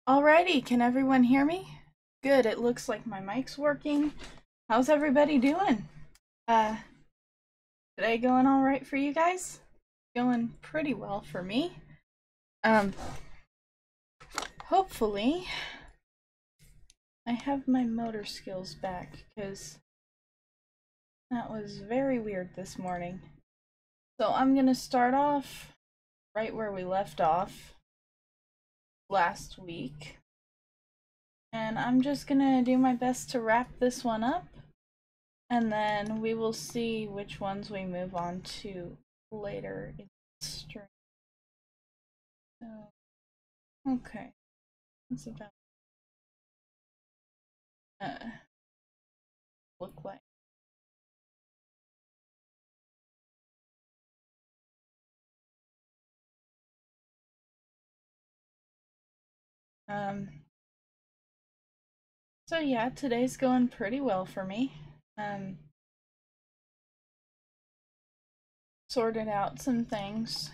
Alrighty, can everyone hear me? Good, it looks like my mic's working. How's everybody doing? Uh, Today going alright for you guys? Going pretty well for me. Um, Hopefully I have my motor skills back, because that was very weird this morning. So I'm gonna start off right where we left off last week. And I'm just gonna do my best to wrap this one up. And then we will see which ones we move on to later in the stream. So, okay. That's about look like. Um so yeah, today's going pretty well for me. Um Sorted out some things.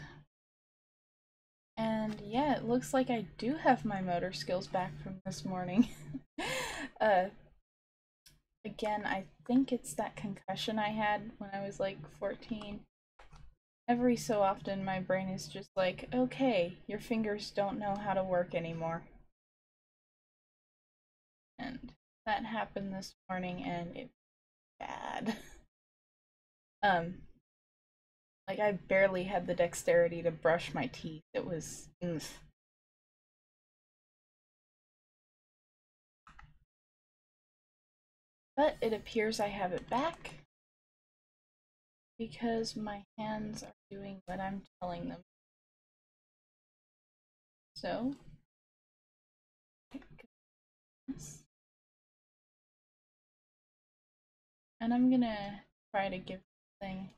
And yeah, it looks like I do have my motor skills back from this morning. uh Again, I think it's that concussion I had when I was like 14. Every so often, my brain is just like, okay, your fingers don't know how to work anymore. And that happened this morning, and it was bad. um, like, I barely had the dexterity to brush my teeth. It was. Ugh. But it appears I have it back because my hands are doing what I'm telling them. So, and I'm gonna try to give the thing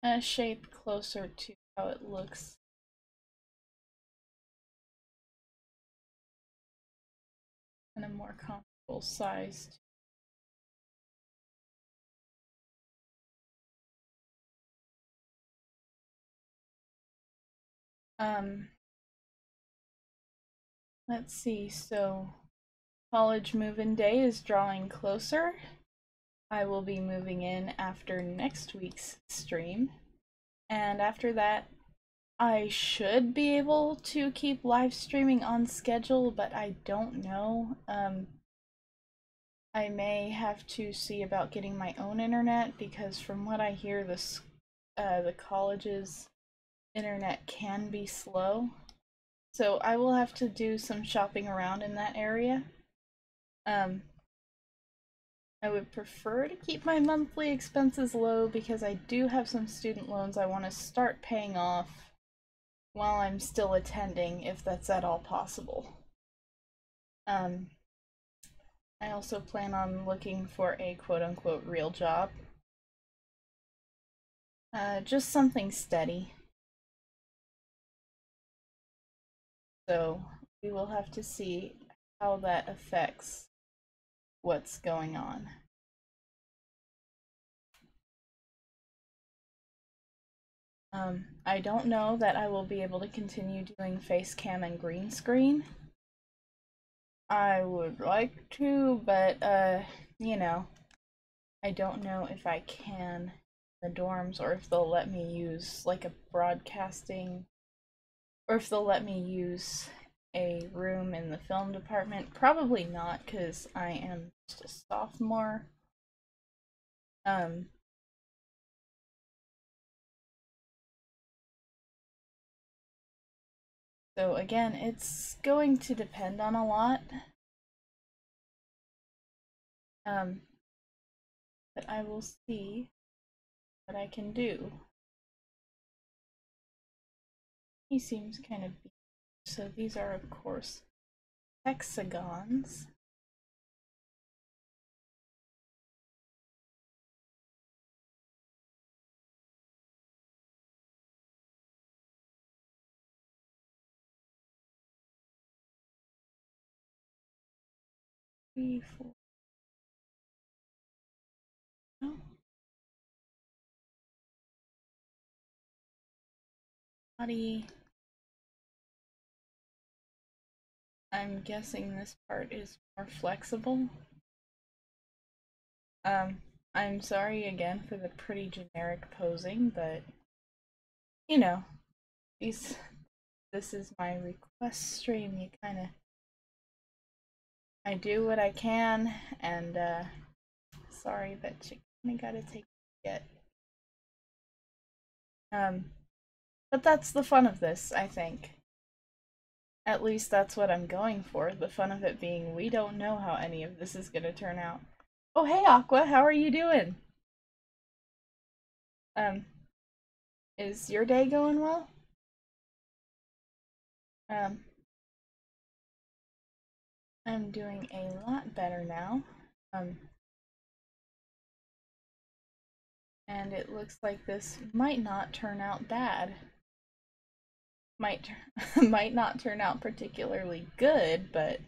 a shape closer to how it looks and a more comfortable size. Um, let's see, so college move-in day is drawing closer. I will be moving in after next week's stream, and after that, I should be able to keep live streaming on schedule, but I don't know. I may have to see about getting my own internet, because from what I hear, the college's internet can be slow. So I will have to do some shopping around in that area. Um, I would prefer to keep my monthly expenses low because I do have some student loans I want to start paying off while I'm still attending, if that's at all possible. Um, I also plan on looking for a quote-unquote real job. Just something steady. So we will have to see how that affects what's going on. I don't know that I will be able to continue doing face cam and green screen. I would like to, but you know, I don't know if I can in the dorms, or if they'll let me use like a broadcasting, or if they'll let me use a room in the film department. Probably not, because I am just a sophomore. Um, so again, it's going to depend on a lot. But I will see what I can do. He seems kind of beat. So these are, of course, hexagons. Three, four. Oh. Body. I'm guessing this part is more flexible. I'm sorry again for the pretty generic posing, but you know, this is my request stream. You kind of, I do what I can, and sorry, but you kind of gotta take it. But that's the fun of this, I think. At least that's what I'm going for. The fun of it being we don't know how any of this is gonna turn out. Oh, hey Aqua, how are you doing? Um, is your day going well? Um, I'm doing a lot better now. And it looks like this might not turn out bad. Might might not turn out particularly good, but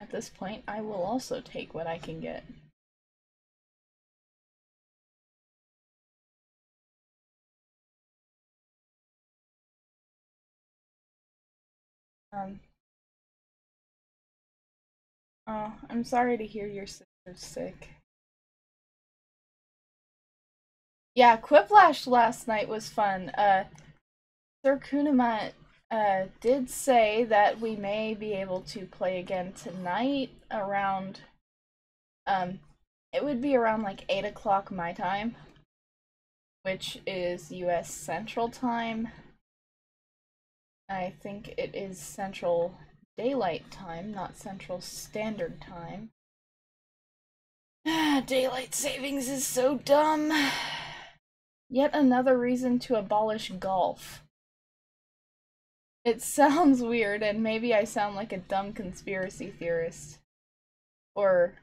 at this point I will also take what I can get. Oh, I'm sorry to hear your sister's sick. Yeah, Quiplash last night was fun. Sir Kunama did say that we may be able to play again tonight around, it would be around like 8 o'clock my time, which is US Central Time. I think it is Central Daylight Time, not Central Standard Time. Daylight savings is so dumb. Yet another reason to abolish golf. It sounds weird, and maybe I sound like a dumb conspiracy theorist. Or,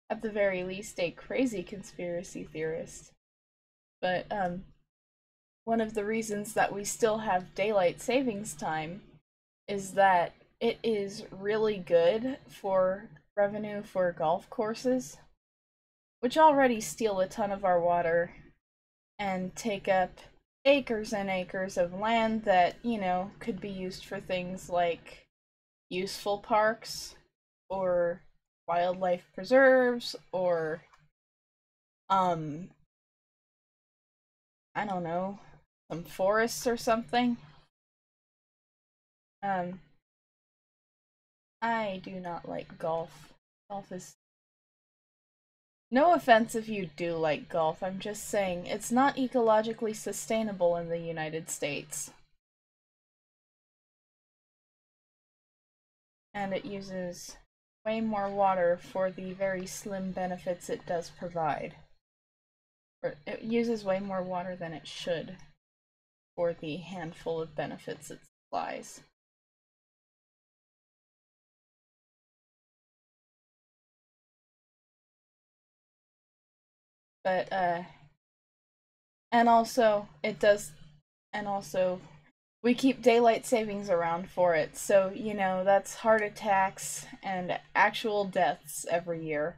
at the very least, a crazy conspiracy theorist. But, one of the reasons that we still have daylight savings time is that it is really good for revenue for golf courses, which already steal a ton of our water and take up acres and acres of land that, you know, could be used for things like useful parks or wildlife preserves or I don't know, some forests or something. I do not like golf. Golf is, no offense if you do like golf, I'm just saying it's not ecologically sustainable in the United States. And it uses way more water for the very slim benefits it does provide. Or it uses way more water than it should for the handful of benefits it supplies. But, and also, it does, and also, we keep daylight savings around for it, so, you know, that's heart attacks and actual deaths every year.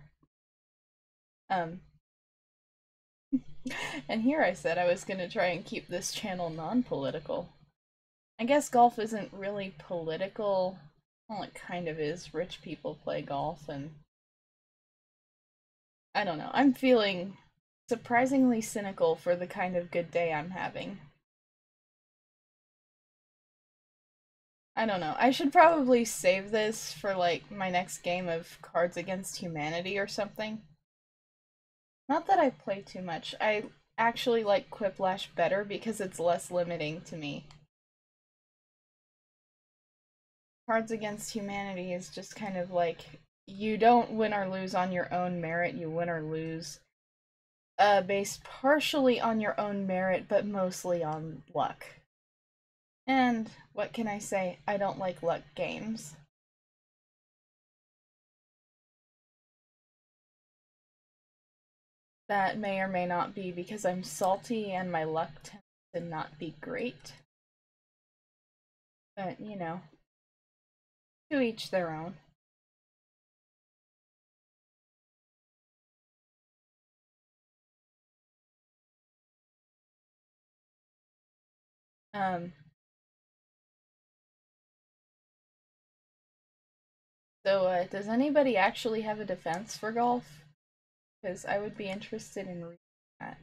And here I said I was gonna try and keep this channel non-political. I guess golf isn't really political. Well, it kind of is. Rich people play golf, and I don't know. I'm feeling surprisingly cynical for the kind of good day I'm having. I don't know. I should probably save this for like my next game of Cards Against Humanity or something. Not that I play too much. I actually like Quiplash better because it's less limiting to me. Cards Against Humanity is just kind of like you don't win or lose on your own merit, you win or lose based partially on your own merit, but mostly on luck. And what can I say? I don't like luck games. That may or may not be because I'm salty and my luck tends to not be great. But, you know, to each their own. Um, So, does anybody actually have a defense for golf? Because I would be interested in reading that.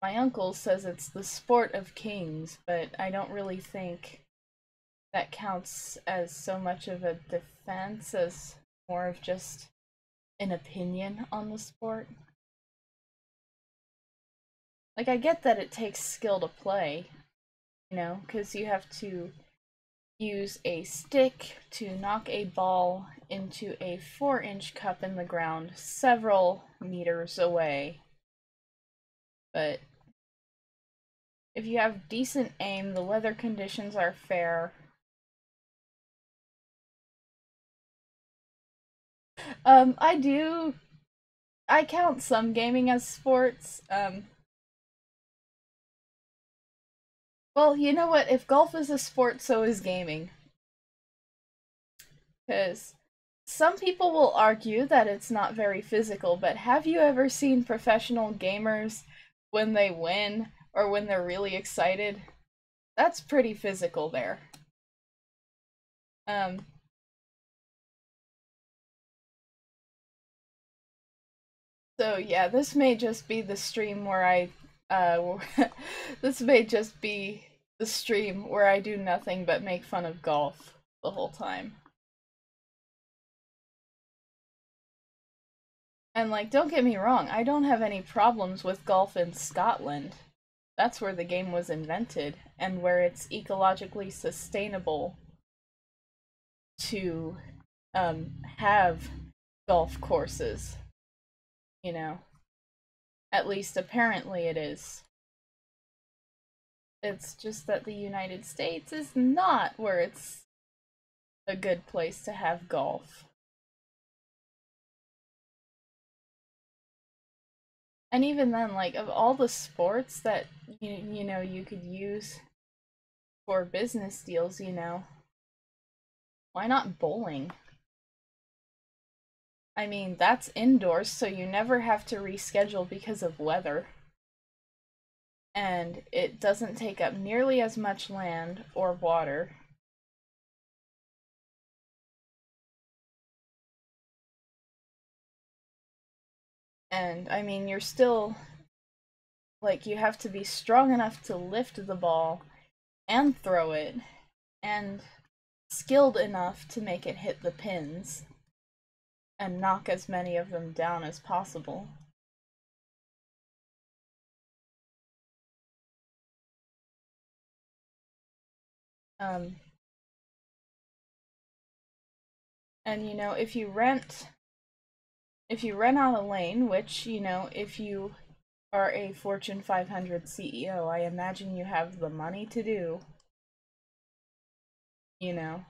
My uncle says it's the sport of kings, but I don't really think that counts as so much of a defense as more of just an opinion on the sport. Like, I get that it takes skill to play, you know, because you have to use a stick to knock a ball into a 4-inch cup in the ground several meters away. But if you have decent aim, the weather conditions are fair. I count some gaming as sports. Well, you know what? If golf is a sport, so is gaming. Because some people will argue that it's not very physical, but have you ever seen professional gamers when they win or when they're really excited? That's pretty physical there. Um, so yeah, this may just be the stream where this may just be the stream where I do nothing but make fun of golf the whole time. And like, don't get me wrong, I don't have any problems with golf in Scotland. That's where the game was invented and where it's ecologically sustainable to have golf courses, you know. At least apparently it is. It's just that the United States is not where it's a good place to have golf. And even then, like, of all the sports that you know you could use for business deals, you know, why not bowling? I mean, that's indoors, so you never have to reschedule because of weather. And it doesn't take up nearly as much land or water. And I mean, you're still like, you have to be strong enough to lift the ball and throw it, and skilled enough to make it hit the pins and knock as many of them down as possible. Um, and you know, if you rent out a lane, which, you know, if you are a Fortune 500 CEO, I imagine you have the money to do, you know,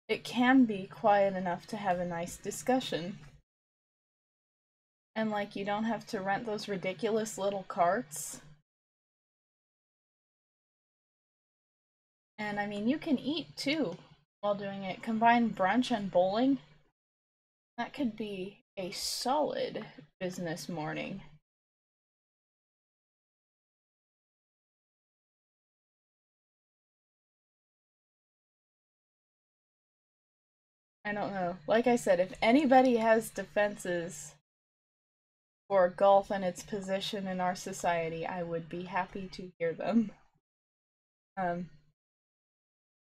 it can be quiet enough to have a nice discussion. And like, you don't have to rent those ridiculous little carts. And I mean, you can eat too while doing it. Combine brunch and bowling. That could be a solid business morning. I don't know. Like I said, if anybody has defenses for golf and its position in our society, I would be happy to hear them. Um,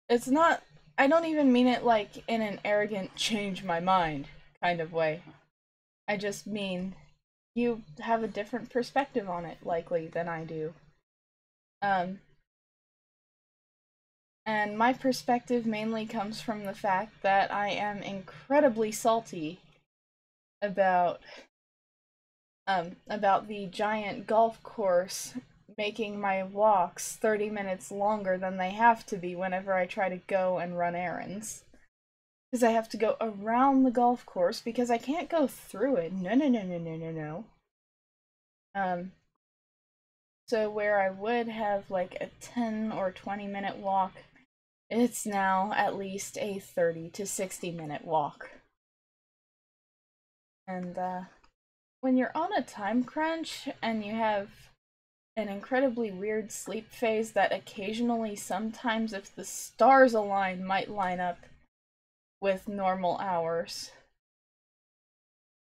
it's not, I don't even mean it like in an arrogant change my mind kind of way. I just mean you have a different perspective on it, likely, than I do. Um, and my perspective mainly comes from the fact that I am incredibly salty about about the giant golf course making my walks 30 minutes longer than they have to be whenever I try to go and run errands. Because I have to go around the golf course because I can't go through it. No, no, no, no, no, no, no. So where I would have like a 10 or 20-minute walk, it's now at least a 30 to 60-minute walk. And when you're on a time crunch and you have an incredibly weird sleep phase that occasionally, sometimes if the stars align, might line up with normal hours.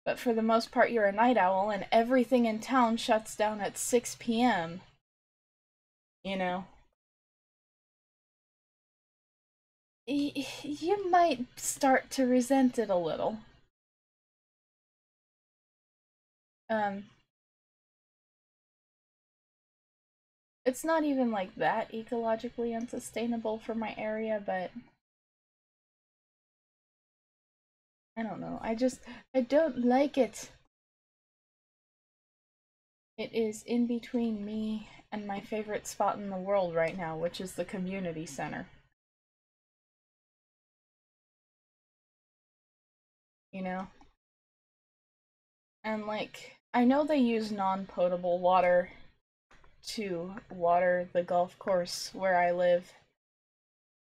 But for the most part, you're a night owl, and everything in town shuts down at 6 p.m. You know? You might start to resent it a little. Um, it's not even like that ecologically unsustainable for my area, but I don't know. I don't like it. It is in between me and my favorite spot in the world right now, which is the community center. You know? And like, I know they use non-potable water to water the golf course where I live.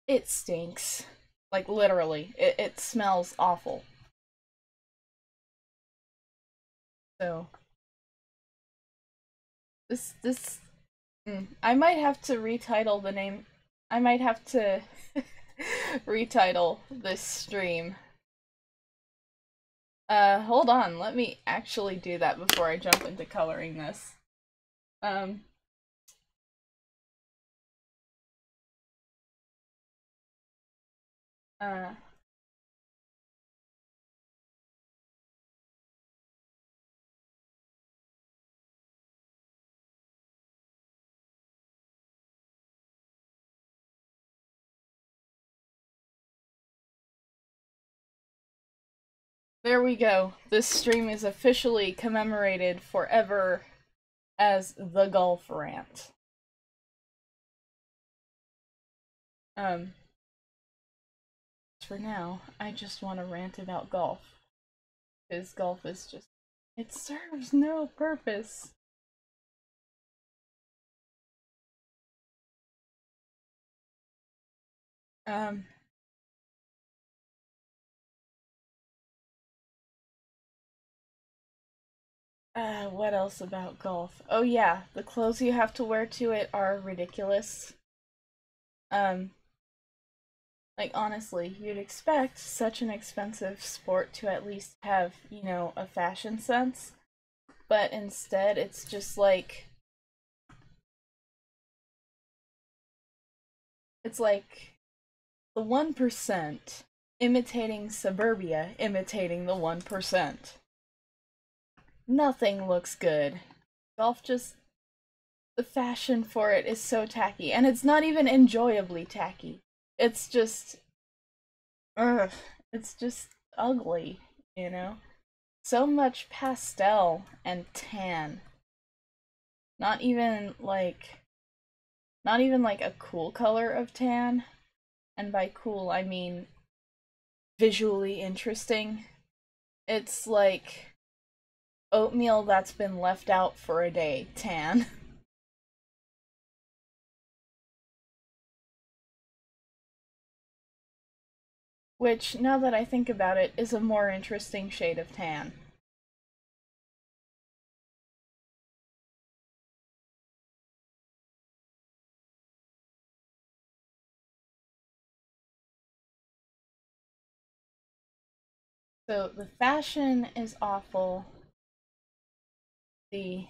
It stinks. Like, literally. It smells awful. So, this I might have to retitle the name. I might have to retitle this stream. Hold on. Let me actually do that before I jump into coloring this. Um, uh, there we go. This stream is officially commemorated forever as the Golf Rant. Um, for now, I just want to rant about golf. Because golf is just, it serves no purpose. Um, what else about golf? Oh yeah, the clothes you have to wear to it are ridiculous. Um, like honestly, you'd expect such an expensive sport to at least have, you know, a fashion sense, but instead it's just like it's like the 1% imitating suburbia imitating the 1%. Nothing looks good. Golf just the fashion for it is so tacky, and it's not even enjoyably tacky. It's just, ugh, it's just ugly, you know? So much pastel and tan. Not even like, not even like a cool color of tan. And by cool, I mean visually interesting. It's like oatmeal that's been left out for a day tan. Which, now that I think about it, is a more interesting shade of tan. So the fashion is awful. The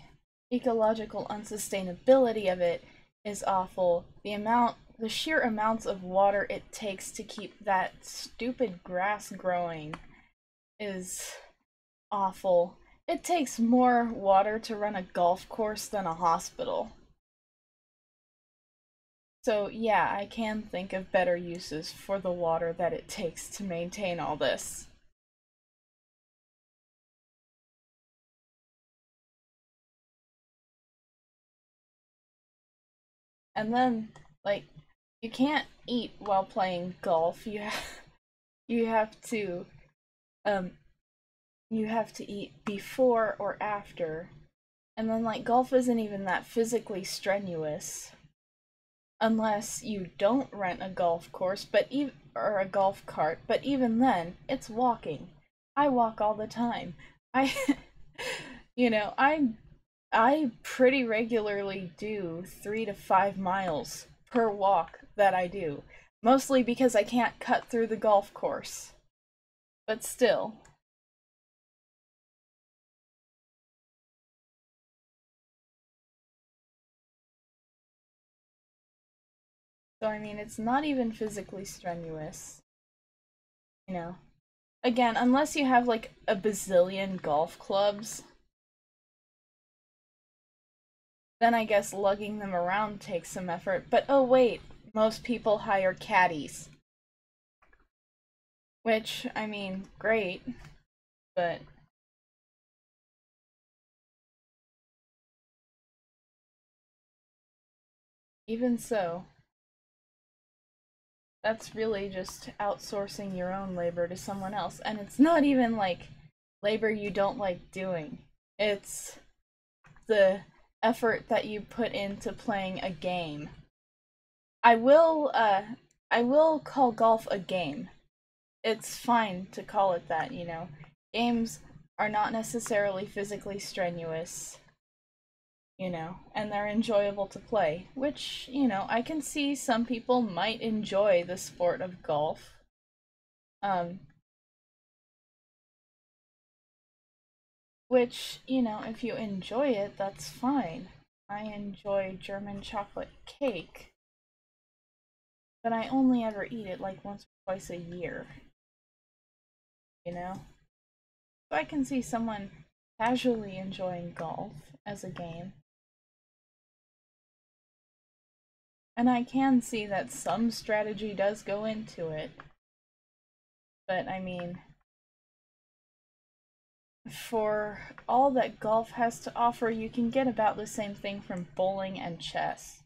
ecological unsustainability of it is awful. The sheer amounts of water it takes to keep that stupid grass growing is awful. It takes more water to run a golf course than a hospital. So yeah, I can think of better uses for the water that it takes to maintain all this. And then, like, you can't eat while playing golf. You have to um you have to eat before or after. And then like golf isn't even that physically strenuous unless you don't rent a golf course, or a golf cart, but even then, it's walking. I walk all the time. I you know, I pretty regularly do 3 to 5 miles per walk that I do. Mostly because I can't cut through the golf course. But still. So, I mean, it's not even physically strenuous. You know? Again, unless you have like a bazillion golf clubs, then I guess lugging them around takes some effort. But oh, wait, most people hire caddies. Which, I mean, great, but even so, that's really just outsourcing your own labor to someone else. And it's not even like labor you don't like doing, it's the effort that you put into playing a game. I will, uh, I will call golf a game. It's fine to call it that, you know. Games are not necessarily physically strenuous, you know, and they're enjoyable to play, which, you know, I can see some people might enjoy the sport of golf. Um, which, you know, if you enjoy it, that's fine. I enjoy German chocolate cake, but I only ever eat it like once or twice a year, you know? So I can see someone casually enjoying golf as a game. And I can see that some strategy does go into it. But I mean, for all that golf has to offer, you can get about the same thing from bowling and chess.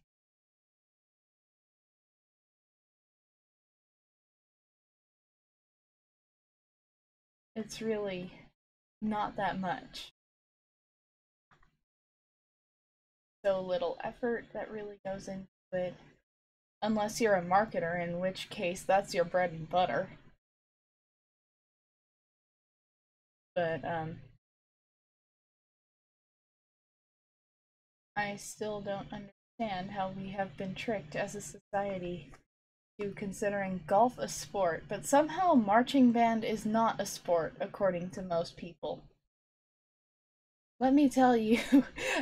It's really not that much. So little effort that really goes into it. Unless you're a marketer, in which case that's your bread and butter. But I still don't understand how we have been tricked as a society to considering golf a sport, but somehow marching band is not a sport according to most people. Let me tell you,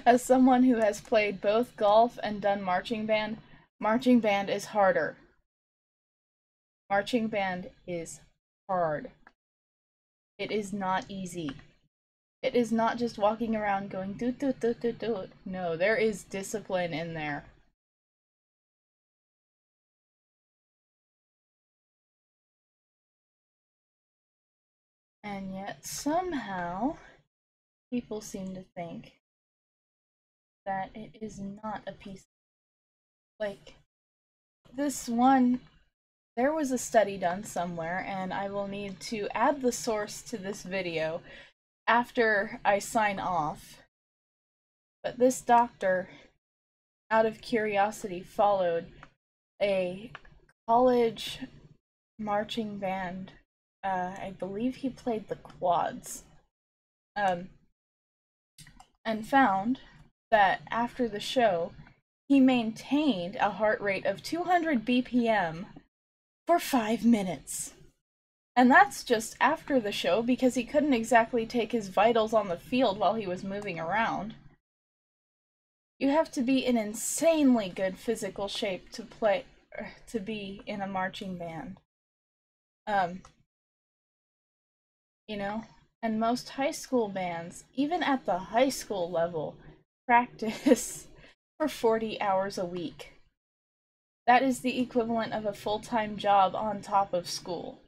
as someone who has played both golf and done marching band is harder. Marching band is hard. It is not easy. It is not just walking around going doot doot doot doot doot. No, there is discipline in there. And yet somehow people seem to think that it is not a piece. Like this one, there was a study done somewhere, and I will need to add the source to this video after I sign off. But this doctor, out of curiosity, followed a college marching band. I believe he played the quads. Um, and found that after the show, he maintained a heart rate of 200 BPM for 5 minutes. And that's just after the show because he couldn't exactly take his vitals on the field while he was moving around. You have to be in insanely good physical shape to be in a marching band. Um, you know, and most high school bands, even at the high school level, practice for 40 hours a week. That is the equivalent of a full-time job on top of school,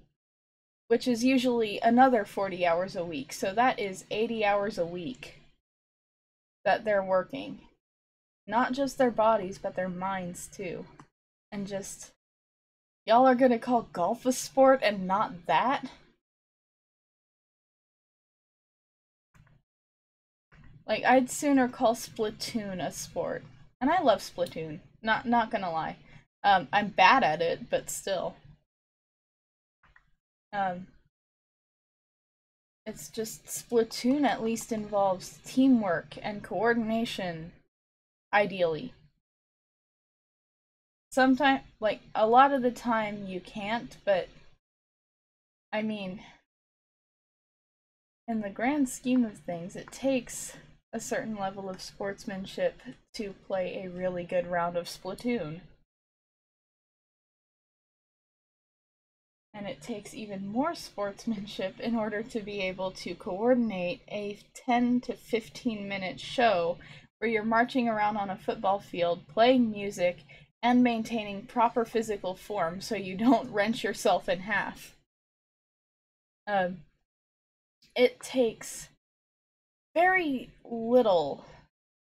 which is usually another 40 hours a week. So that is 80 hours a week that they're working. Not just their bodies, but their minds too. And just, y'all are gonna call golf a sport and not that? Like, I'd sooner call Splatoon a sport. And I love Splatoon. Not gonna lie. I'm bad at it, but still. Um, It's just Splatoon at least involves teamwork and coordination, ideally. Sometimes, like, a lot of the time you can't, but I mean, in the grand scheme of things, it takes a certain level of sportsmanship to play a really good round of Splatoon. And it takes even more sportsmanship in order to be able to coordinate a 10 to 15-minute show where you're marching around on a football field, playing music, and maintaining proper physical form so you don't wrench yourself in half. It takes very little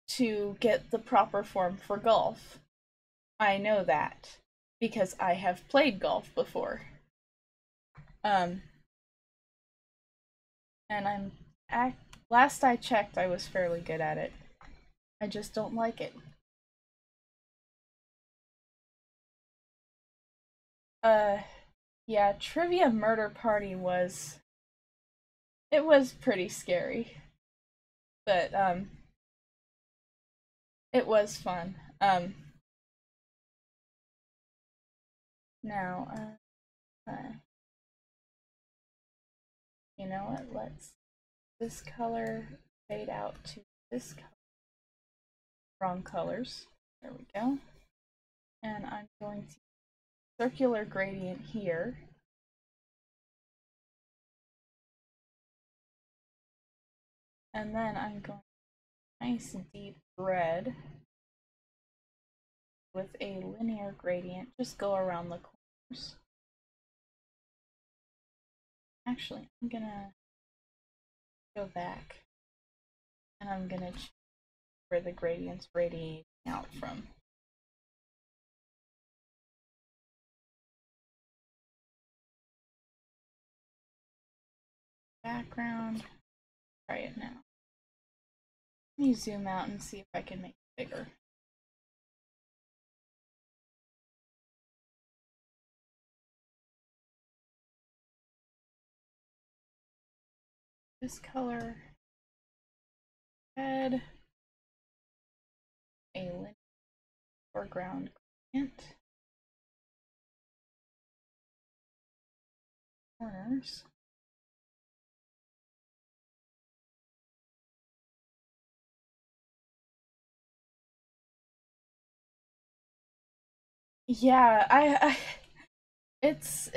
to get the proper form for golf. I know that because I have played golf before. Um, and last I checked, I was fairly good at it. I just don't like it. Yeah, Trivia Murder Party was pretty scary, but it was fun. Now, you know what? Let's this color fade out to this color. Wrong colors. There we go. And I'm going to circular gradient here. And then I'm going nice deep red with a linear gradient. Just go around the corners. Actually, I'm gonna go back and I'm gonna check where the gradient's radiating out from. Background. Try it now. Let me zoom out and see if I can make it bigger. This color, red, a linear foreground gradient, corners. Yeah, it's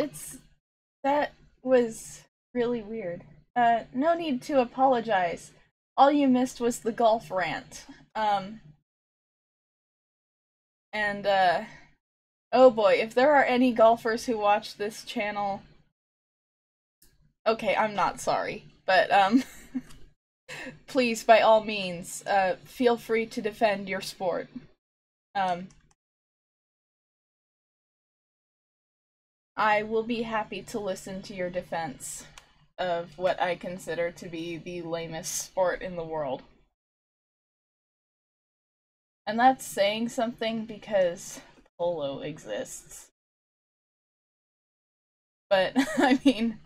that was really weird. No need to apologize. All you missed was the golf rant. And oh boy, if there are any golfers who watch this channel, okay, I'm not sorry, but please, by all means, feel free to defend your sport. I will be happy to listen to your defense of what I consider to be the lamest sport in the world. And that's saying something because polo exists. But, I mean,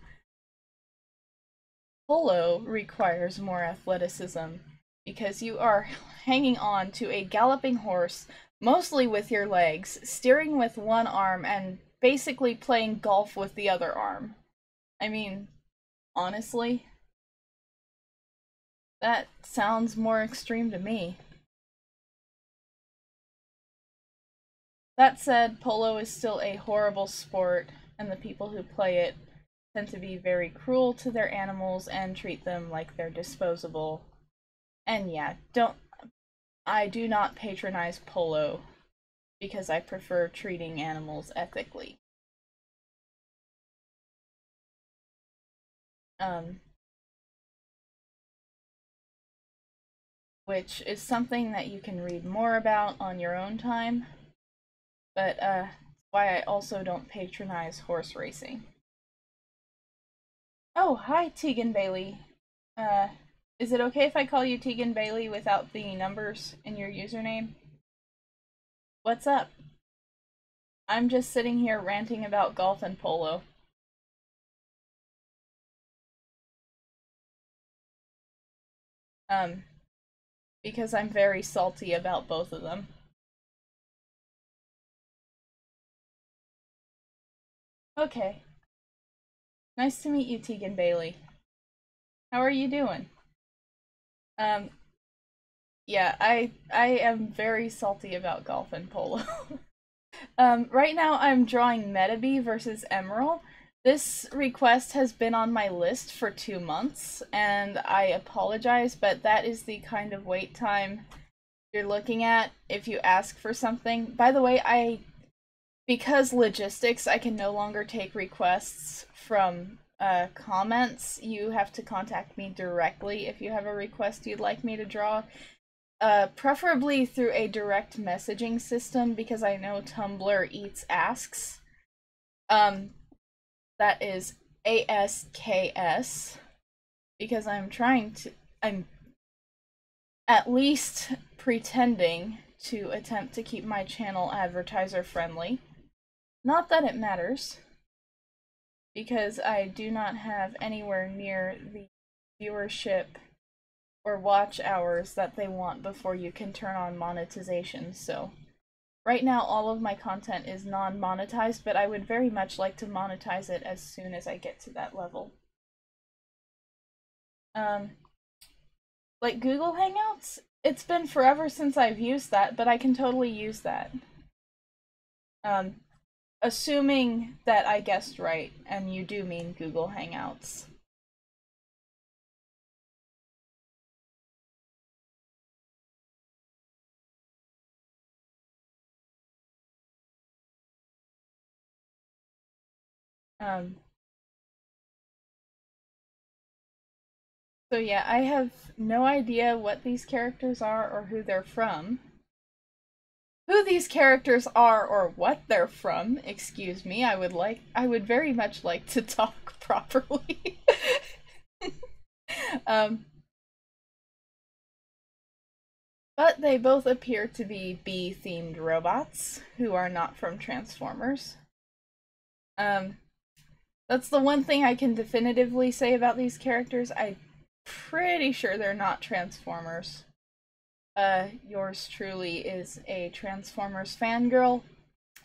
polo requires more athleticism because you are hanging on to a galloping horse, mostly with your legs, steering with one arm, and basically playing golf with the other arm. I mean, honestly, that sounds more extreme to me. That said, polo is still a horrible sport, and the people who play it tend to be very cruel to their animals and treat them like they're disposable. And yeah, I do not patronize polo because I prefer treating animals ethically. Which is something that you can read more about on your own time, but why I also don't patronize horse racing. Oh, hi, Tegan Bailey. Uh, is it okay if I call you Tegan Bailey without the numbers in your username? What's up? I'm just sitting here ranting about golf and polo. Um, because I'm very salty about both of them. Okay. Nice to meet you, Tegan Bailey. How are you doing? Um, yeah, I am very salty about golf and polo. Right now I'm drawing Metabee versus Emerald. This request has been on my list for 2 months, and I apologize, but that is the kind of wait time you're looking at if you ask for something. By the way, because logistics, I can no longer take requests from comments. You have to contact me directly if you have a request you'd like me to draw. Preferably through a direct messaging system because I know Tumblr eats asks. Um, that is ASKS because I'm at least pretending to attempt to keep my channel advertiser friendly. Not that it matters, because I do not have anywhere near the viewership or watch hours that they want before you can turn on monetization, so right now all of my content is non-monetized, but I would very much like to monetize it as soon as I get to that level. Um, like Google Hangouts? It's been forever since I've used that, but I can totally use that. Um, assuming that I guessed right, and you do mean Google Hangouts. Um, so yeah, I have no idea what these characters are or who they're from. Who these characters are or what they're from, excuse me, I would very much like to talk properly. um, but they both appear to be bee-themed robots who are not from Transformers. Um, that's the one thing I can definitively say about these characters. I'm pretty sure they're not Transformers. Yours truly is a Transformers fangirl,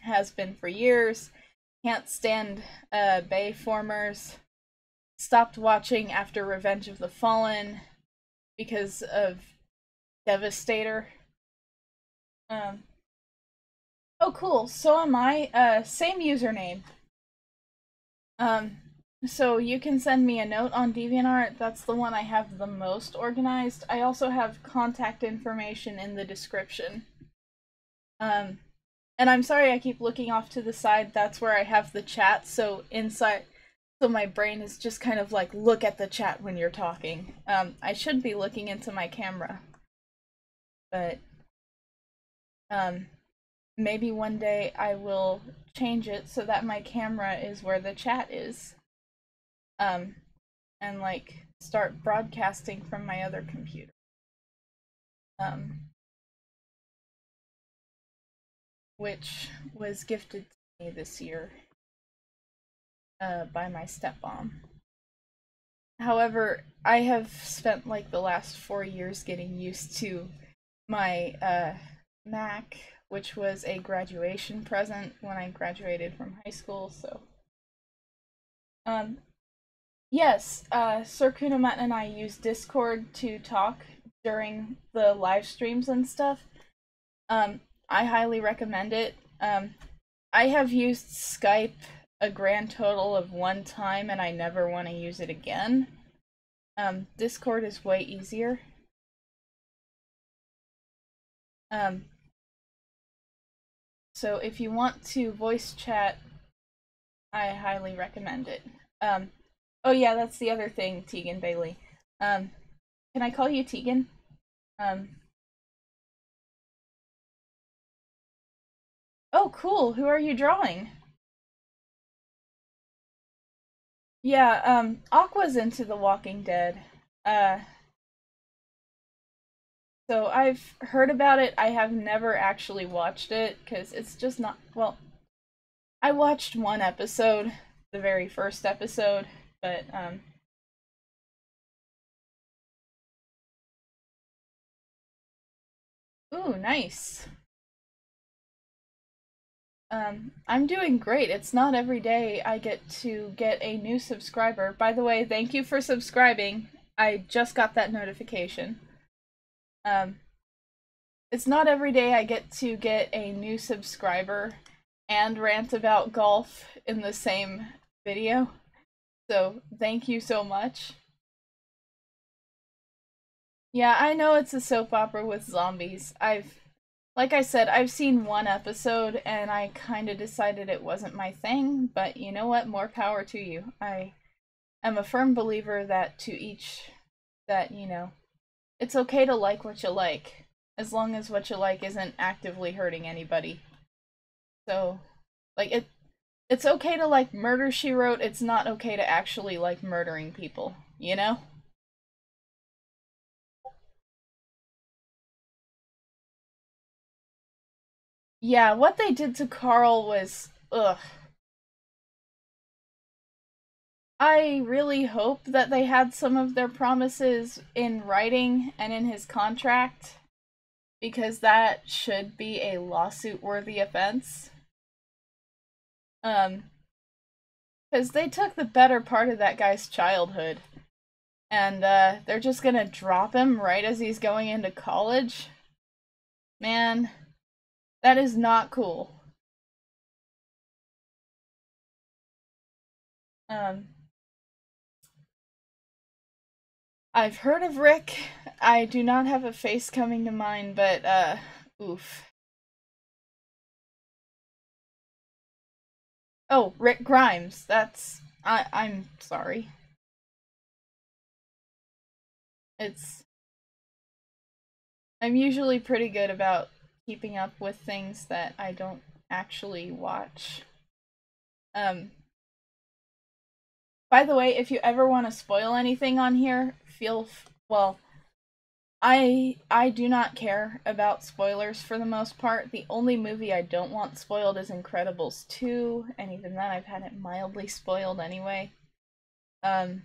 has been for years, can't stand Bayformers, stopped watching after Revenge of the Fallen because of Devastator. Um, oh cool, so am I, same username. Um, so you can send me a note on DeviantArt, that's the one I have the most organized. I also have contact information in the description. Um, and I'm sorry I keep looking off to the side, that's where I have the chat, so my brain is just kind of like, look at the chat when you're talking. I should be looking into my camera, but maybe one day I will change it so that my camera is where the chat is. And like start broadcasting from my other computer. Which was gifted to me this year by my stepmom. However, I have spent like the last 4 years getting used to my Mac, which was a graduation present when I graduated from high school, so. Yes, Sir Kunamat and I use Discord to talk during the live streams and stuff. I highly recommend it. I have used Skype a grand total of 1 time and I never want to use it again. Discord is way easier. So if you want to voice chat, I highly recommend it. Oh yeah, that's the other thing, Tegan Bailey. Can I call you Tegan? Um, oh cool, who are you drawing? Yeah, Aqua's into The Walking Dead. Uh, so I've heard about it. I have never actually watched it because it's just not, well, I watched one episode, the very first episode, but Ooh, nice. I'm doing great. It's not every day I get to get a new subscriber. By the way, thank you for subscribing. I just got that notification. Um, it's not every day I get to get a new subscriber and rant about golf in the same video. So, thank you so much. Yeah, I know it's a soap opera with zombies. Like I said, I've seen one episode and I kind of decided it wasn't my thing, but you know what? More power to you. I am a firm believer that to each that, it's okay to like what you like, as long as what you like isn't actively hurting anybody. So, like it's okay to like Murder She Wrote, it's not okay to actually like murdering people, you know? Yeah, what they did to Carl was ugh. I really hope that they had some of their promises in writing and in his contract, because that should be a lawsuit worthy offense. Um, because they took the better part of that guy's childhood, and they're just gonna drop him right as he's going into college. Man, that is not cool. Um, I've heard of Rick. I do not have a face coming to mind, but oof. Oh, Rick Grimes. I'm sorry. It's I'm usually pretty good about keeping up with things that I don't actually watch. Um by the way, if you ever want to spoil anything on here, well, I do not care about spoilers for the most part. The only movie I don't want spoiled is Incredibles 2, and even then I've had it mildly spoiled anyway. Um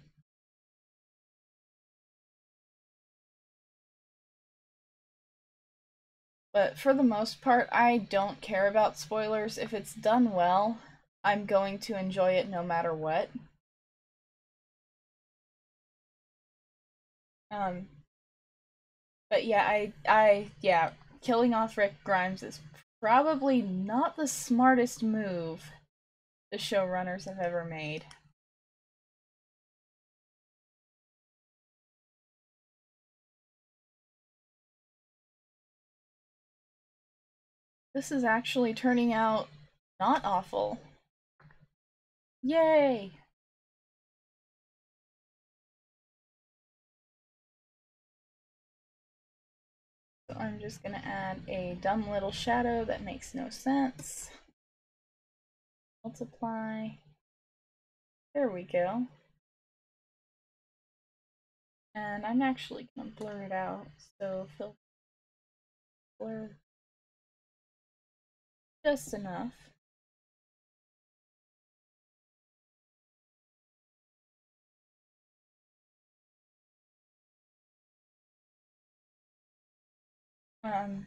but for the most part, I don't care about spoilers. If it's done well, I'm going to enjoy it no matter what. Um but yeah, yeah, killing off Rick Grimes is probably not the smartest move the showrunners have ever made. This is actually turning out not awful. Yay! So I'm just gonna add a dumb little shadow that makes no sense. Multiply. There we go. And I'm actually gonna blur it out. So filter blur just enough. Um,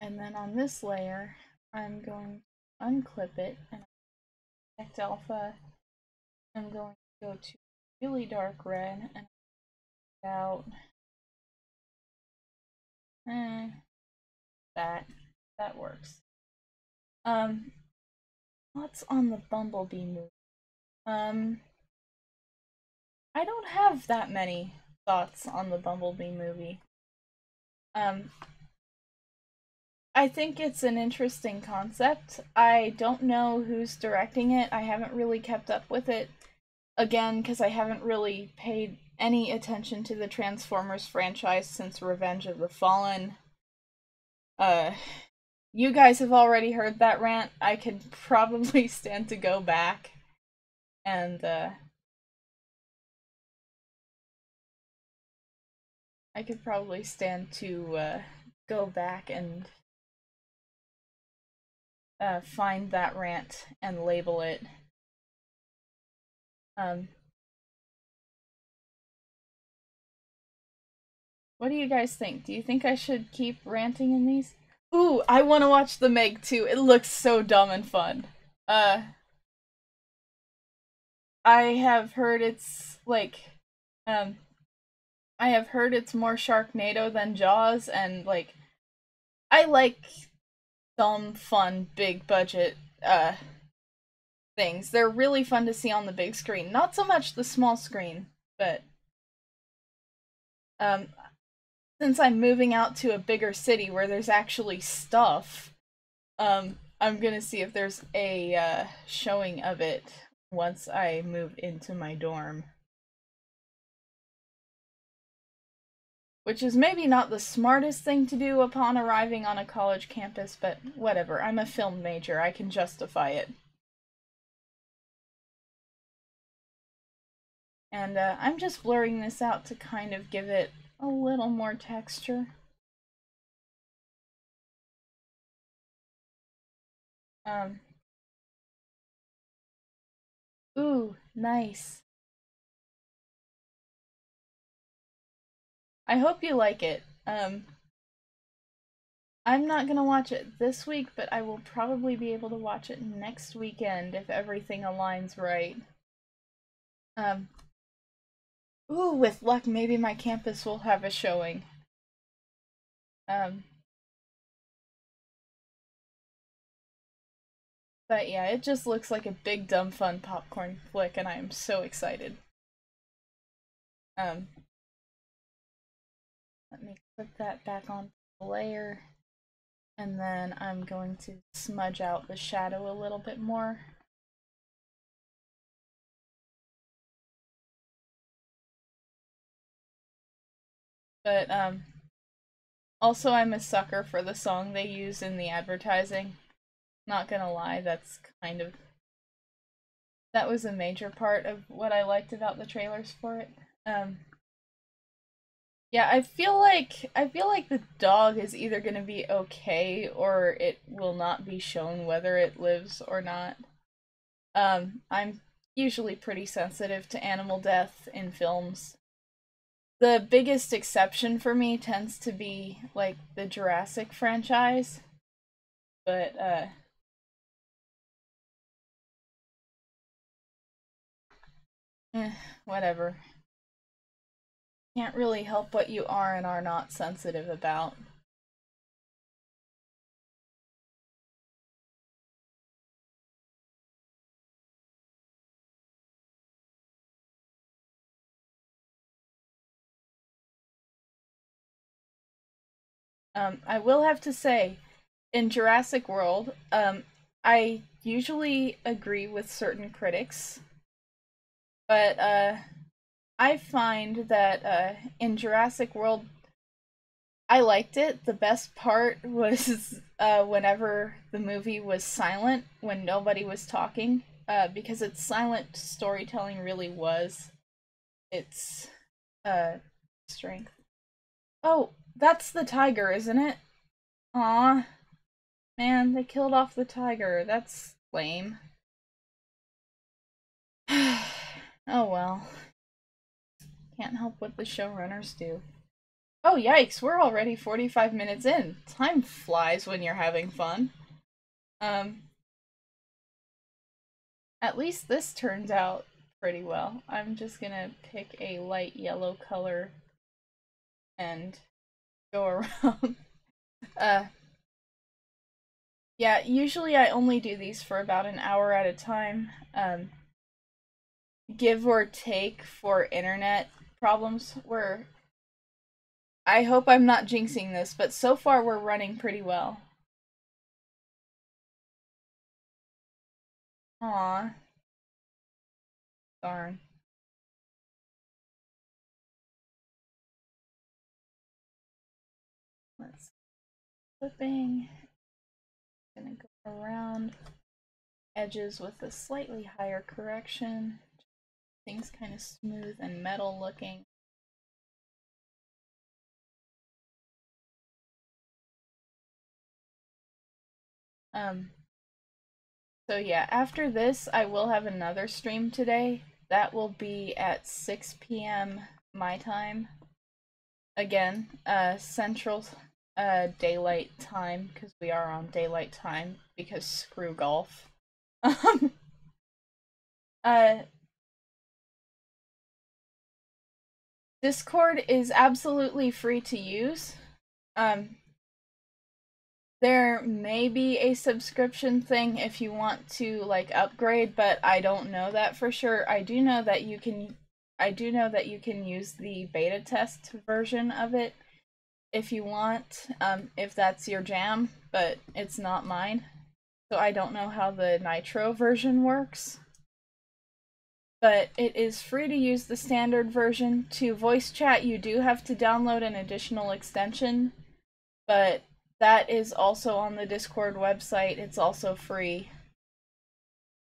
and then on this layer, I'm going to unclip it and select alpha. I'm going to go to really dark red and out eh, that that works. Um, what's on the Bumblebee movie? Um, I don't have that many thoughts on the Bumblebee movie. Um, I think it's an interesting concept. I don't know who's directing it. I haven't really kept up with it. Again, because I haven't really paid any attention to the Transformers franchise since Revenge of the Fallen. Uh, you guys have already heard that rant. I could probably stand to go back and, I could probably stand to, go back and find that rant and label it. Um, What do you guys think? Do you think I should keep ranting in these? Ooh, I want to watch the Meg too. It looks so dumb and fun. Uh, I have heard it's like, um, I have heard it's more Sharknado than Jaws, and like, I like dumb, fun, big budget, things. They're really fun to see on the big screen. Not so much the small screen, but, um, since I'm moving out to a bigger city where there's actually stuff, I'm gonna see if there's a showing of it once I move into my dorm. Which is maybe not the smartest thing to do upon arriving on a college campus, but whatever. I'm a film major, I can justify it. And I'm just blurring this out to kind of give it a little more texture. Um, ooh, nice. I hope you like it. I'm not gonna watch it this week, but I will probably be able to watch it next weekend if everything aligns right. Um, ooh, with luck, maybe my campus will have a showing. Um, but yeah, it just looks like a big dumb fun popcorn flick, and I am so excited. Um, Let me put that back on the layer, and then I'm going to smudge out the shadow a little bit more. But also I'm a sucker for the song they use in the advertising. Not gonna lie, that was a major part of what I liked about the trailers for it. Yeah, I feel like the dog is either gonna be okay or it will not be shown whether it lives or not. I'm usually pretty sensitive to animal death in films. The biggest exception for me tends to be like the Jurassic franchise, but eh, whatever. Can't really help what you are and are not sensitive about. I will have to say, in Jurassic World, I usually agree with certain critics, but I find that in Jurassic World, I liked it. The best part was whenever the movie was silent, when nobody was talking, because its silent storytelling really was its uh, strength. Oh, that's the tiger, isn't it? Aw, man, they killed off the tiger. That's lame. Oh well, can't help what the showrunners do. Oh yikes, we're already 45 minutes in. Time flies when you're having fun. Um, at least this turns out pretty well. I'm just gonna pick a light yellow color and go around. uh, yeah, usually I only do these for about an hour at a time. Give or take for internet problems. I hope I'm not jinxing this, but so far we're running pretty well. Aw, darn. Let's flipping. Gonna go around edges with a slightly higher correction. Things kind of smooth and metal looking. Um, so yeah, after this, I will have another stream today. That will be at 6 p.m. my time. again, Central Daylight Time, because we are on Daylight Time, because screw golf. uh, Discord is absolutely free to use. There may be a subscription thing if you want to like upgrade, but I don't know that for sure. I do know that you can use the beta test version of it if you want, if that's your jam, but it's not mine. So I don't know how the Nitro version works. But it is free to use the standard version. To voice chat, you do have to download an additional extension, but that is also on the Discord website. It's also free.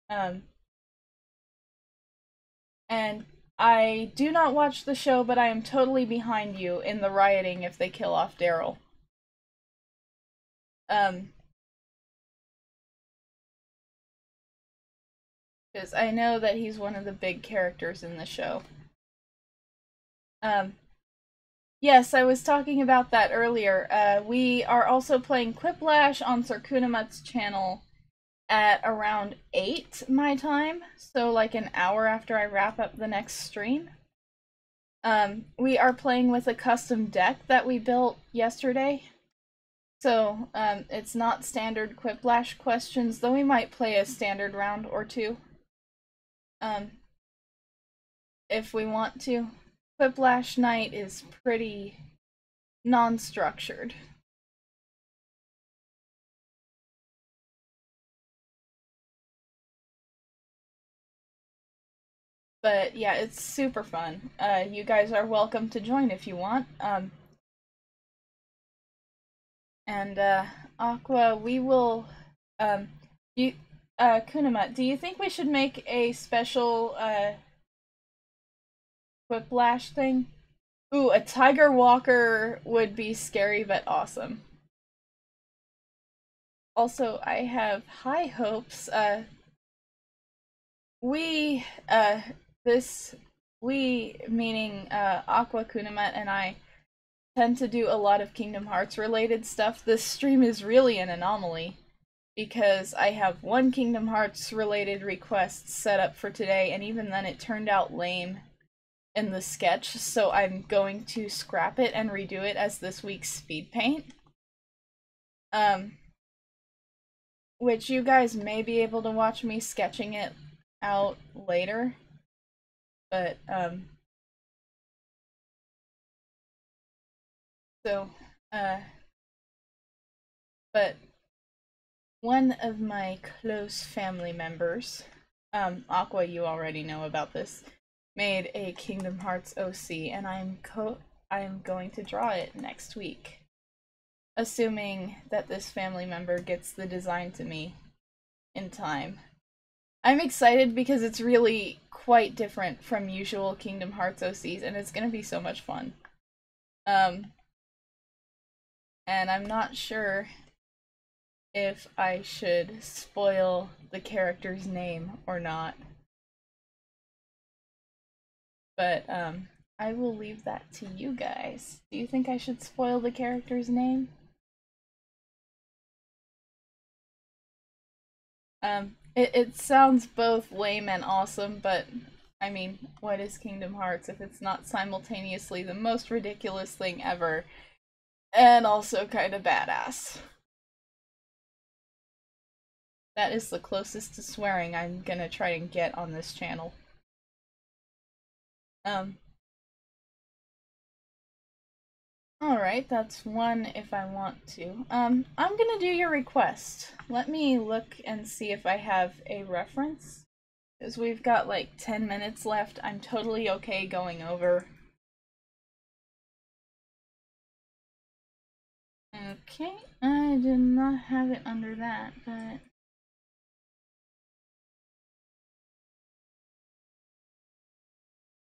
And I do not watch the show, but I am totally behind you in the rioting if they kill off Daryl. Because I know that he's one of the big characters in the show. Yes, I was talking about that earlier. We are also playing Quiplash on Sir Kunamat's channel at around 8 my time, so like an hour after I wrap up the next stream. We are playing with a custom deck that we built yesterday. So, it's not standard Quiplash questions, though we might play a standard round or two. If we want to. Quiplash night is pretty non-structured. But yeah, it's super fun. You guys are welcome to join if you want. And Aqua, we will Kunamat, do you think we should make a special Quiplash thing? Ooh, a Tiger Walker would be scary but awesome. Also, I have high hopes. We meaning Aqua, Kunamat, and I tend to do a lot of Kingdom Hearts related stuff. This stream is really an anomaly because I have one Kingdom Hearts related request set up for today, and even then it turned out lame in the sketch, so I'm going to scrap it and redo it as this week's speed paint. Which you guys may be able to watch me sketching it out later, but but one of my close family members, Aqua, you already know about this, made a Kingdom Hearts OC, and I'm going to draw it next week. Assuming that this family member gets the design to me in time. I'm excited because it's really quite different from usual Kingdom Hearts OCs, and it's gonna be so much fun. And I'm not sure if I should spoil the character's name or not. But, I will leave that to you guys. Do you think I should spoil the character's name? It sounds both lame and awesome, but I mean, what is Kingdom Hearts if it's not simultaneously the most ridiculous thing ever and also kind of badass? That is the closest to swearing I'm gonna try and get on this channel. Alright, that's one if I want to. I'm gonna do your request. Let me look and see if I have a reference. Because we've got like 10 minutes left. I'm totally okay going over. Okay, I did not have it under that, but...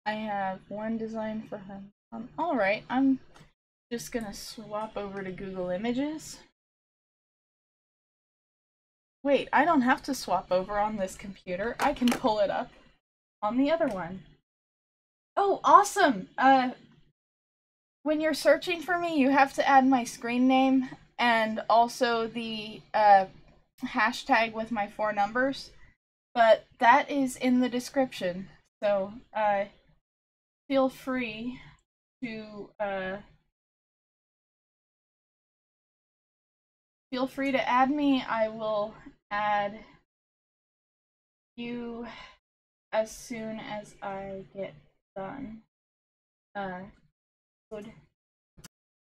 I have one design for her. Alright, I'm just gonna swap over to Google Images. Wait, I don't have to swap over on this computer. I can pull it up on the other one. Oh, awesome! when you're searching for me, you have to add my screen name and also the hashtag with my 4 numbers. But that is in the description, so feel free to add me. I will add you as soon as I get done. Good.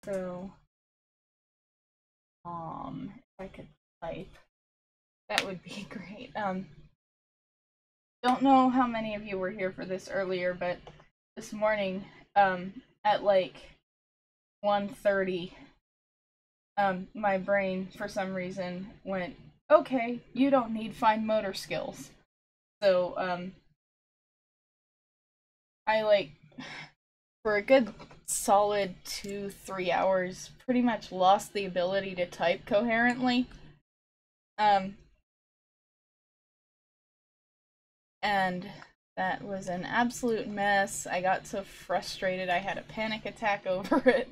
So, if I could type, that would be great. Don't know how many of you were here for this earlier, but this morning, at like 1:30, my brain, for some reason, went, okay, you don't need fine motor skills. So, I like, for a good solid 2-3 hours, pretty much lost the ability to type coherently. And that was an absolute mess. I got so frustrated I had a panic attack over it.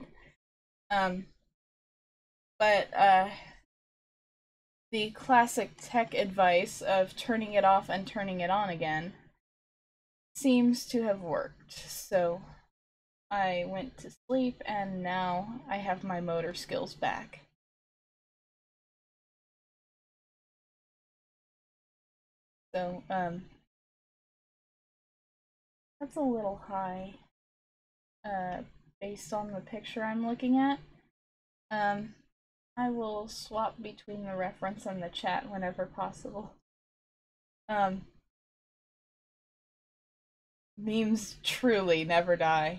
But the classic tech advice of turning it off and turning it on again seems to have worked. So I went to sleep and now I have my motor skills back. So, that's a little high, based on the picture I'm looking at. I will swap between the reference and the chat whenever possible. Memes truly never die.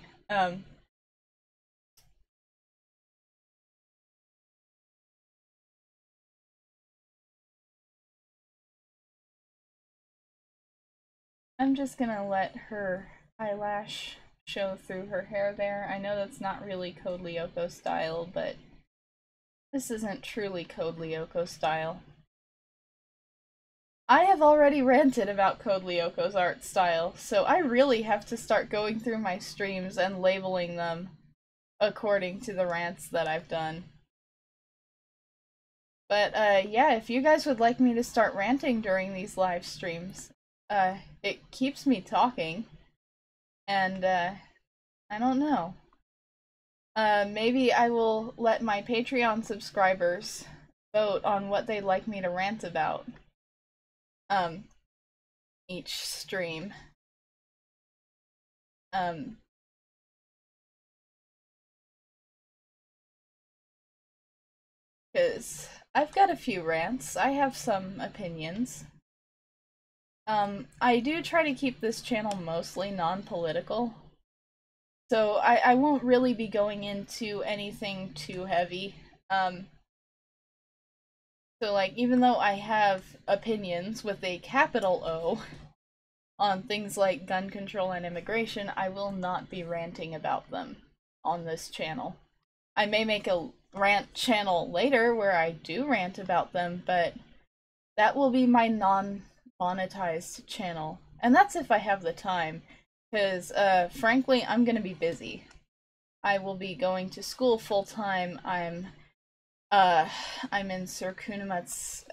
I'm just gonna let her eyelash show through her hair there. I know that's not really Code Lyoko style, but this isn't truly Code Lyoko style. I have already ranted about Code Lyoko's art style, so I really have to start going through my streams and labeling them according to the rants that I've done. But yeah, if you guys would like me to start ranting during these live streams, it keeps me talking, and I don't know. Maybe I will let my Patreon subscribers vote on what they'd like me to rant about. Each stream. Because I've got a few rants. I have some opinions. I do try to keep this channel mostly non-political. So I won't really be going into anything too heavy. So like, even though I have opinions with a capital O on things like gun control and immigration, I will not be ranting about them on this channel. I may make a rant channel later where I do rant about them, but that will be my non-monetized channel. And that's if I have the time, because frankly, I'm gonna be busy. I will be going to school full-time. I'm in Sir Kunamat's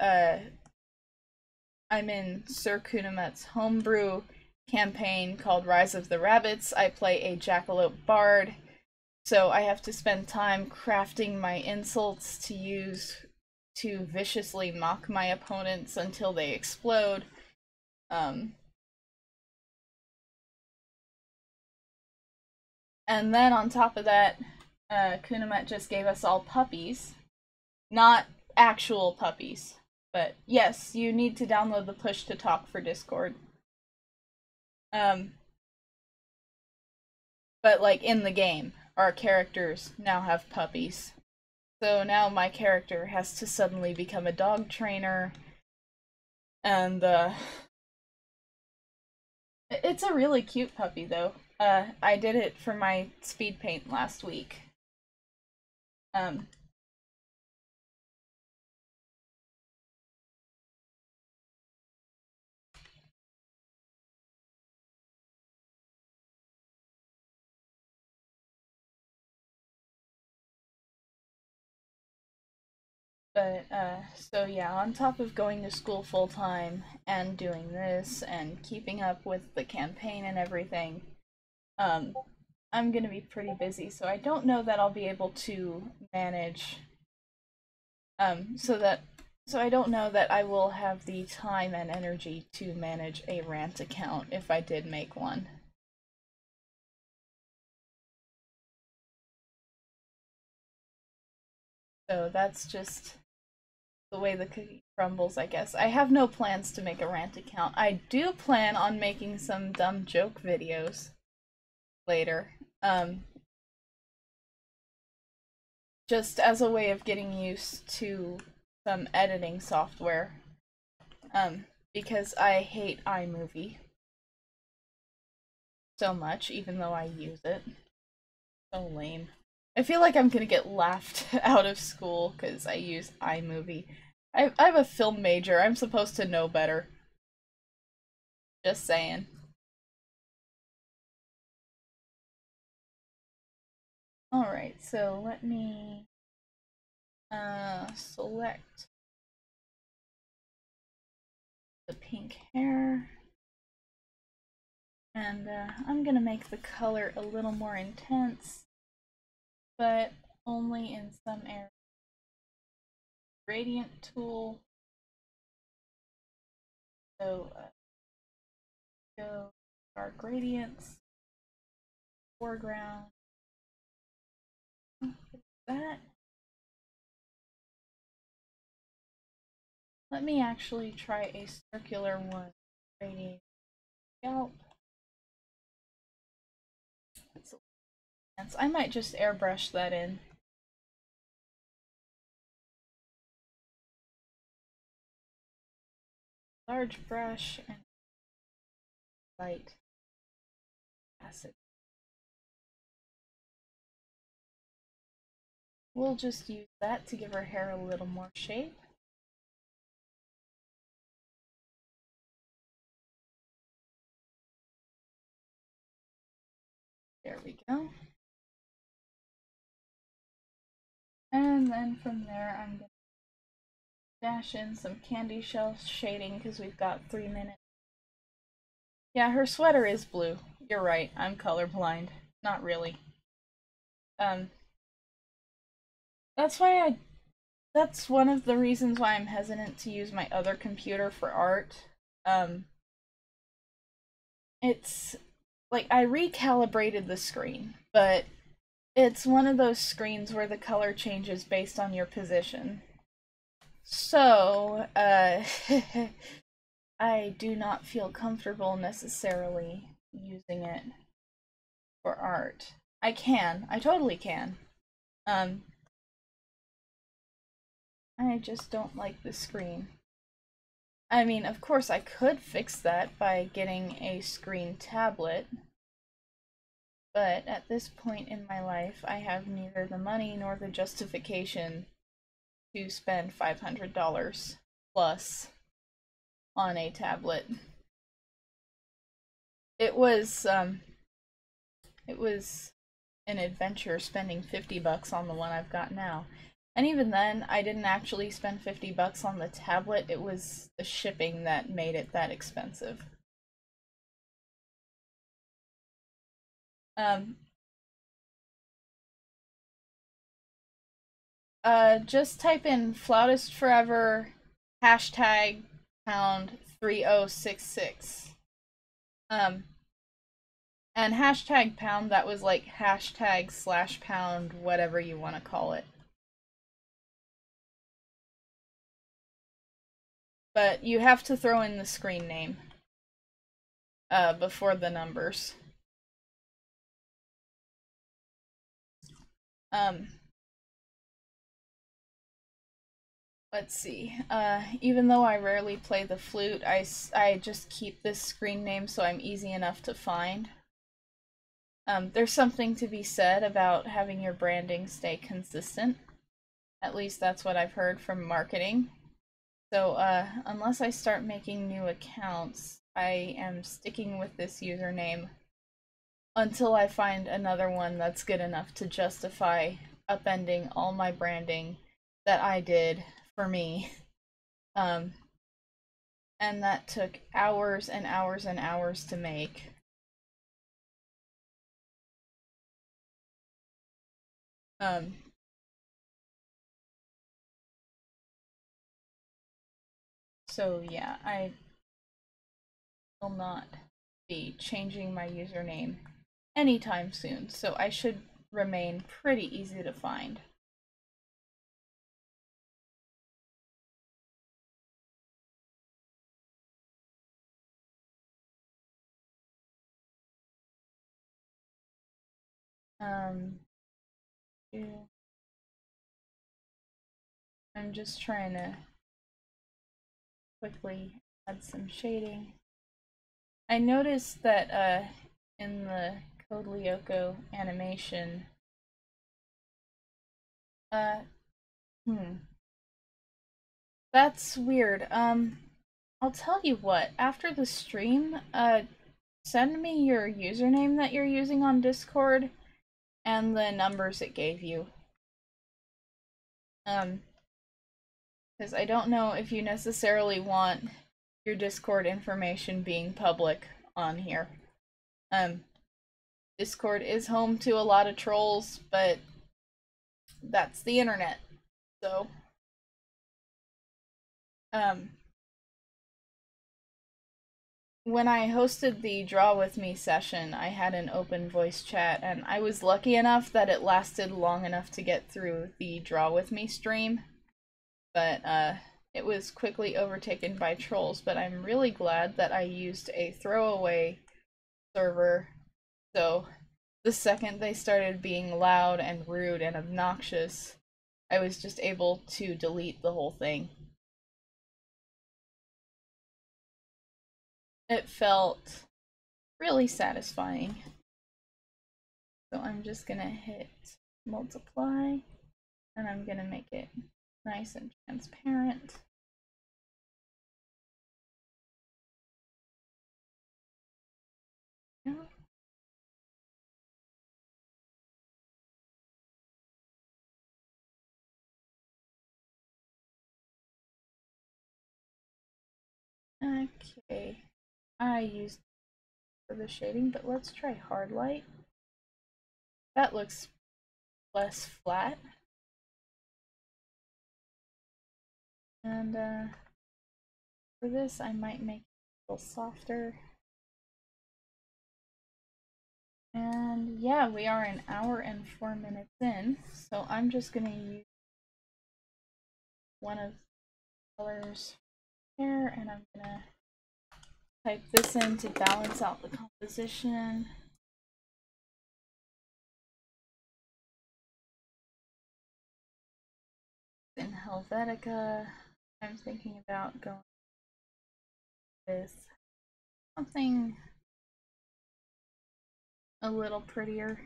homebrew campaign called Rise of the Rabbits. I play a jackalope bard, so I have to spend time crafting my insults to use to viciously mock my opponents until they explode. And then on top of that, Kunamet just gave us all puppies. Not actual puppies. But yes, you need to download the push to talk for Discord. But like in the game, our characters now have puppies. So now my character has to suddenly become a dog trainer. And it's a really cute puppy though. I did it for my speed paint last week. But, so yeah, on top of going to school full time and doing this and keeping up with the campaign and everything, um, I'm gonna be pretty busy, so I don't know that I'll be able to manage, um, so that, so I don't know that I will have the time and energy to manage a Rant account if I did make one. So that's just the way the cookie crumbles, I guess. I have no plans to make a Rant account. I do plan on making some dumb joke videos later. Just as a way of getting used to some editing software. Because I hate iMovie so much, even though I use it. So lame. I feel like I'm gonna get laughed out of school because I use iMovie. I have a film major. I'm supposed to know better. Just saying. Alright, so let me select the pink hair. And I'm gonna make the color a little more intense, but only in some areas. Gradient tool. So go our gradients, foreground, that. Let me actually try a circular one. Gradient scalp. I might just airbrush that in. Large brush and light acid. We'll just use that to give her hair a little more shape. There we go. And then from there, I'm going to dash in some candy shell shading because we've got 3 minutes. Yeah, her sweater is blue. You're right, I'm colorblind. Not really. Um, that's why that's one of the reasons why I'm hesitant to use my other computer for art. It's like I recalibrated the screen, but it's one of those screens where the color changes based on your position. So, I do not feel comfortable necessarily using it for art. I totally can. Um, I just don't like the screen. I mean, of course I could fix that by getting a screen tablet, but at this point in my life, I have neither the money nor the justification to spend $500 plus on a tablet. It was it was an adventure spending $50 on the one I've got now. And even then, I didn't actually spend $50 on the tablet, it was the shipping that made it that expensive. Um, just type in Flautist Forever hashtag pound 3066. And hashtag pound, that was like hashtag slash pound, whatever you want to call it. But you have to throw in the screen name before the numbers. Um, let's see. Even though I rarely play the flute, I just keep this screen name so I'm easy enough to find. There's something to be said about having your branding stay consistent. At least that's what I've heard from marketing. So, unless I start making new accounts, I am sticking with this username until I find another one that's good enough to justify upending all my branding that I did for me. Um, and that took hours and hours and hours to make. Um, so yeah, I will not be changing my username anytime soon, so I should remain pretty easy to find. Um, yeah, I'm just trying to quickly add some shading. I noticed that in the Code Lyoko animation, uh, hmm, that's weird. I'll tell you what, after the stream, send me your username that you're using on Discord and the numbers it gave you. Because I don't know if you necessarily want your Discord information being public on here. Discord is home to a lot of trolls, but that's the internet. So, um, when I hosted the Draw With Me session, I had an open voice chat, and I was lucky enough that it lasted long enough to get through the Draw With Me stream. But, it was quickly overtaken by trolls, but I'm really glad that I used a throwaway server. So, the second they started being loud and rude and obnoxious, I was just able to delete the whole thing. It felt really satisfying. So I'm just gonna hit multiply and I'm gonna make it nice and transparent. Okay, I used for the shading, but let's try hard light. That looks less flat. And for this, I might make it a little softer. And yeah, we are an hour and 4 minutes in, so I'm just gonna use one of the colors here, and I'm gonna type this in to balance out the composition. In Helvetica, I'm thinking about going with something a little prettier.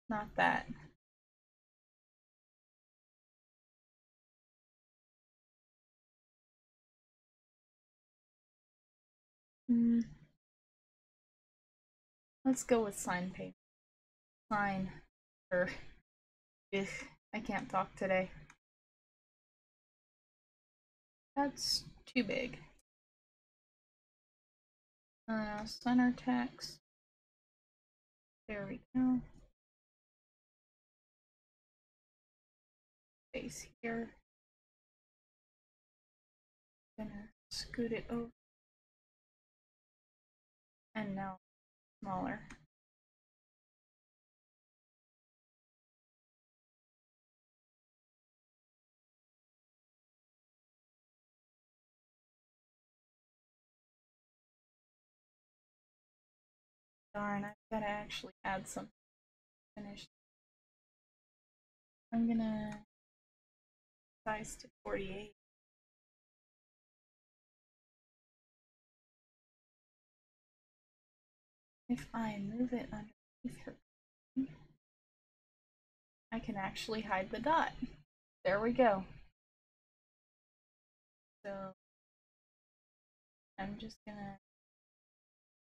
Not that. Mm, let's go with sign paper. Sign. Or, ugh, I can't talk today. That's too big. Center text. There we go. Space here. Gonna scoot it over. And now smaller. Darn, I've gotta actually add some finish. I'm gonna size to 48. If I move it underneath her, I can actually hide the dot. There we go. So I'm just gonna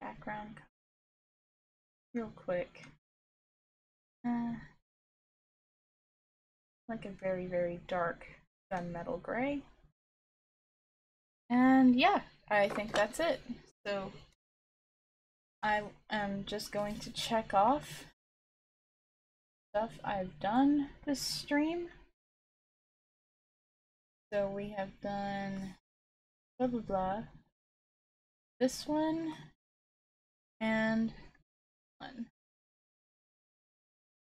background real quick. like a very, very dark gunmetal gray. And yeah, I think that's it. So I am just going to check off stuff I've done this stream. So we have done blah blah blah. This one and one.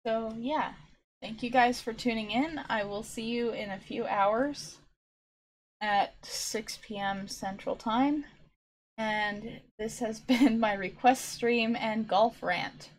So yeah, thank you guys for tuning in. I will see you in a few hours at 6 p.m. Central Time. And this has been my request stream and golf rant.